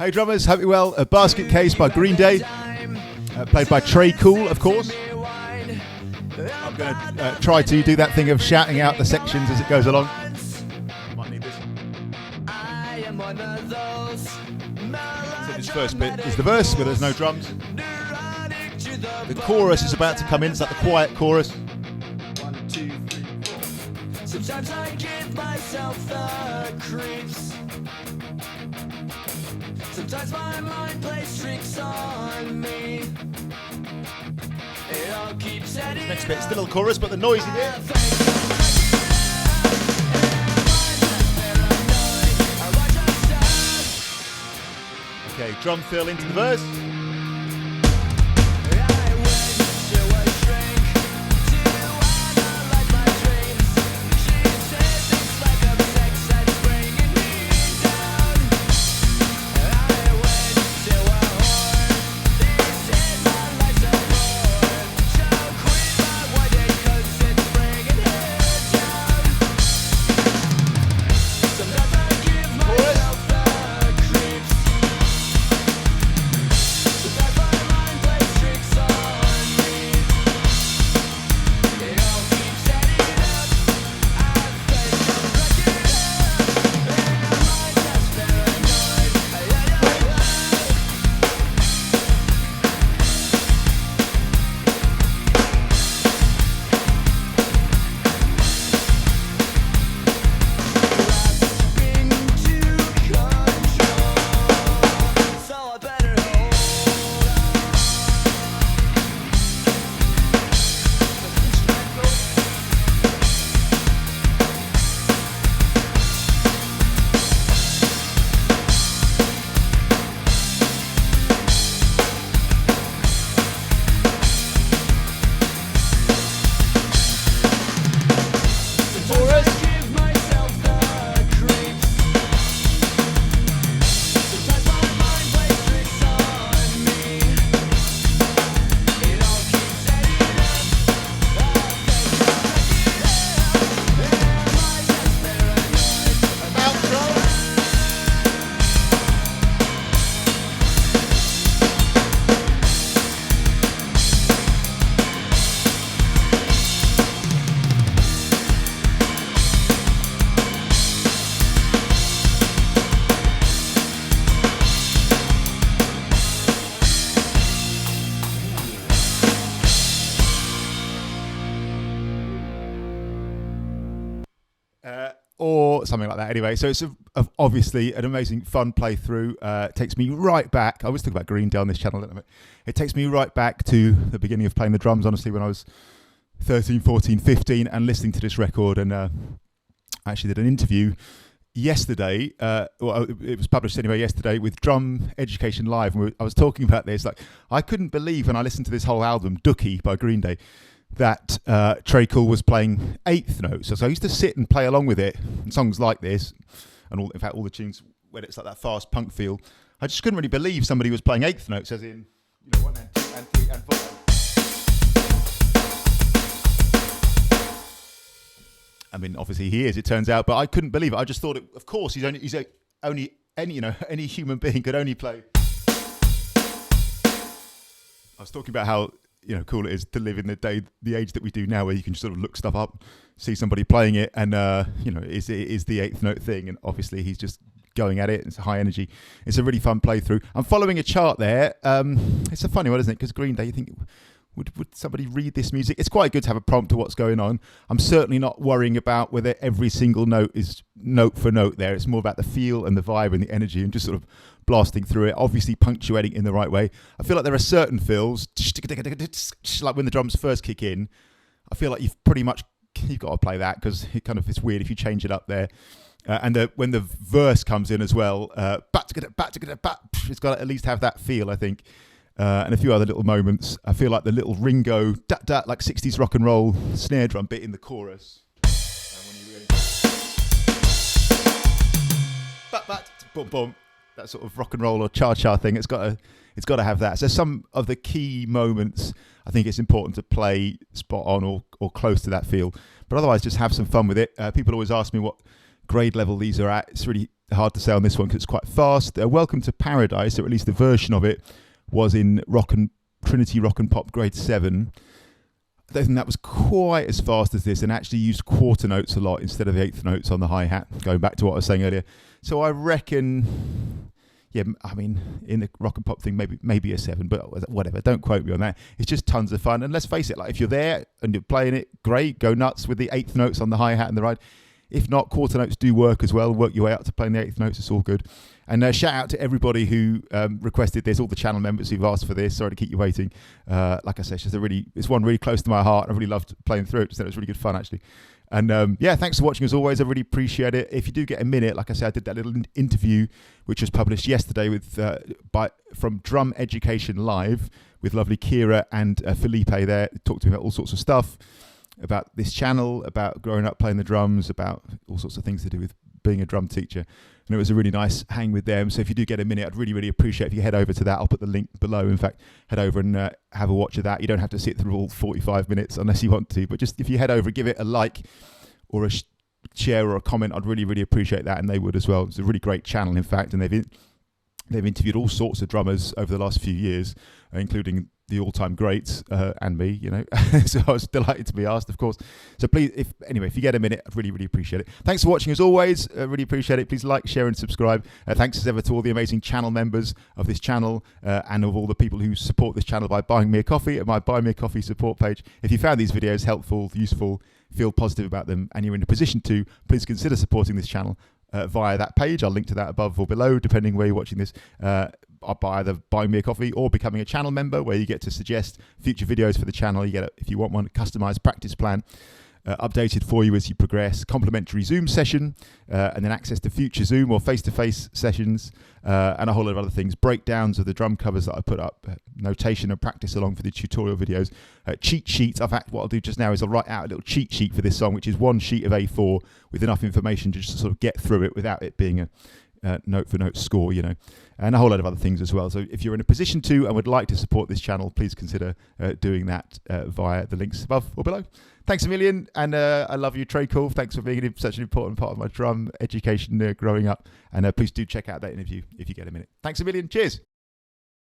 Hey drummers, hope you're well. A Basket Case by Green Day, played by Trey Cool, of course. I'm going to try to do that thing of shouting out the sections as it goes along. Might need this. So this first bit is the verse where there's no drums. The chorus is about to come in, it's like the quiet chorus. 1, 2, 3, 4. Sometimes I give myself the creeps. Sometimes my mind plays tricks on me. It all keeps heading. Next bit, still a chorus, but the noisy bit. Okay, drum fill into the verse. Or something like that. Anyway, so it's obviously an amazing, fun playthrough. It takes me right back. I always talk about Green Day on this channel. It takes me right back to the beginning of playing the drums, honestly, when I was 13, 14, 15, and listening to this record. And I actually did an interview yesterday. Well, it was published anyway yesterday with Drum Education Live. And I was talking about this. Like, I couldn't believe when I listened to this whole album, Dookie by Green Day, that Trey Cool was playing eighth notes. So I used to sit and play along with it, and songs like this, and in fact all the tunes where it's like that fast punk feel. I just couldn't really believe somebody was playing eighth notes, as in, 1 and 2 and 3 and 4. I mean, obviously he is, it turns out, but I couldn't believe it. I just thought, of course, any human being could only play. I was talking about how cool it is to live in the age that we do now, where you can sort of look stuff up, see somebody playing it, and it is the eighth note thing, and obviously he's just going at it. It's high energy. It's a really fun playthrough. I'm following a chart there. It's a funny one, isn't it? Because Green Day, you think, would somebody read this music? It's quite good to have a prompt to what's going on. I'm certainly not worrying about whether every single note is note for note there. It's more about the feel and the vibe and the energy, and just sort of blasting through it, obviously punctuating in the right way. I feel like there are certain fills, like when the drums first kick in, I feel like you've got to play that, because it's weird if you change it up there. And when the verse comes in as well, it's got to at least have that feel, I think. And a few other little moments. I feel like the little Ringo, like 60s rock and roll snare drum bit in the chorus. Boom, boom. That sort of rock and roll or cha-cha thing. It's got to have that. So some of the key moments, I think it's important to play spot on or close to that feel. But otherwise, just have some fun with it. People always ask me what grade level these are at. It's really hard to say on this one because it's quite fast. Welcome to Paradise, or at least the version of it, was in Trinity Rock and Pop Grade 7. I don't think that was quite as fast as this, and actually used quarter notes a lot instead of the eighth notes on the hi-hat, going back to what I was saying earlier. So I reckon, yeah, I mean, in the rock and pop thing, maybe a 7, but whatever, don't quote me on that. It's just tons of fun. And let's face it, like if you're there and you're playing it, great, go nuts with the eighth notes on the hi-hat and the ride. If not, quarter notes do work as well. Work your way out to playing the eighth notes. It's all good. And shout out to everybody who requested this, all the channel members who've asked for this. Sorry to keep you waiting. Like I said, it's one really close to my heart. I really loved playing through it. So it was really good fun, actually. And yeah, thanks for watching as always. I really appreciate it. If you do get a minute, like I said, I did that little interview, which was published yesterday from Drum Education Live with lovely Kira and Felipe there. Talked to me about all sorts of stuff, about this channel, about growing up playing the drums, about all sorts of things to do with being a drum teacher. And it was a really nice hang with them. So if you do get a minute, I'd really, really appreciate if you head over to that. I'll put the link below. In fact, head over and have a watch of that. You don't have to sit through all 45 minutes unless you want to. But just if you head over, give it a like or a share or a comment, I'd really, really appreciate that. And they would as well. It's a really great channel, in fact. And they've interviewed all sorts of drummers over the last few years, including the all-time greats and me, you know. So I was delighted to be asked, of course. So please, if you get a minute, I'd really, really appreciate it. Thanks for watching as always. Really appreciate it. Please like, share, and subscribe. Thanks as ever to all the amazing channel members of this channel and of all the people who support this channel by buying me a coffee at my Buy Me a Coffee support page. If you found these videos helpful, useful, feel positive about them, and you're in a position to, please consider supporting this channel via that page. I'll link to that above or below, depending where you're watching this. By either buying me a coffee or becoming a channel member, where you get to suggest future videos for the channel. You get, if you want one, a customized practice plan updated for you as you progress, complimentary Zoom session, and then access to future Zoom or face-to-face sessions, and a whole lot of other things, breakdowns of the drum covers that I put up, notation and practice along for the tutorial videos, cheat sheets. In fact, what I'll do just now is I'll write out a little cheat sheet for this song, which is one sheet of A4 with enough information to just sort of get through it without it being a note for note score, you know, and a whole lot of other things as well. So if you're in a position to and would like to support this channel, please consider doing that via the links above or below. Thanks a million, and I love you, Trey Cole. Thanks for being such an important part of my drum education growing up, and please do check out that interview if you get a minute. Thanks a million. Cheers.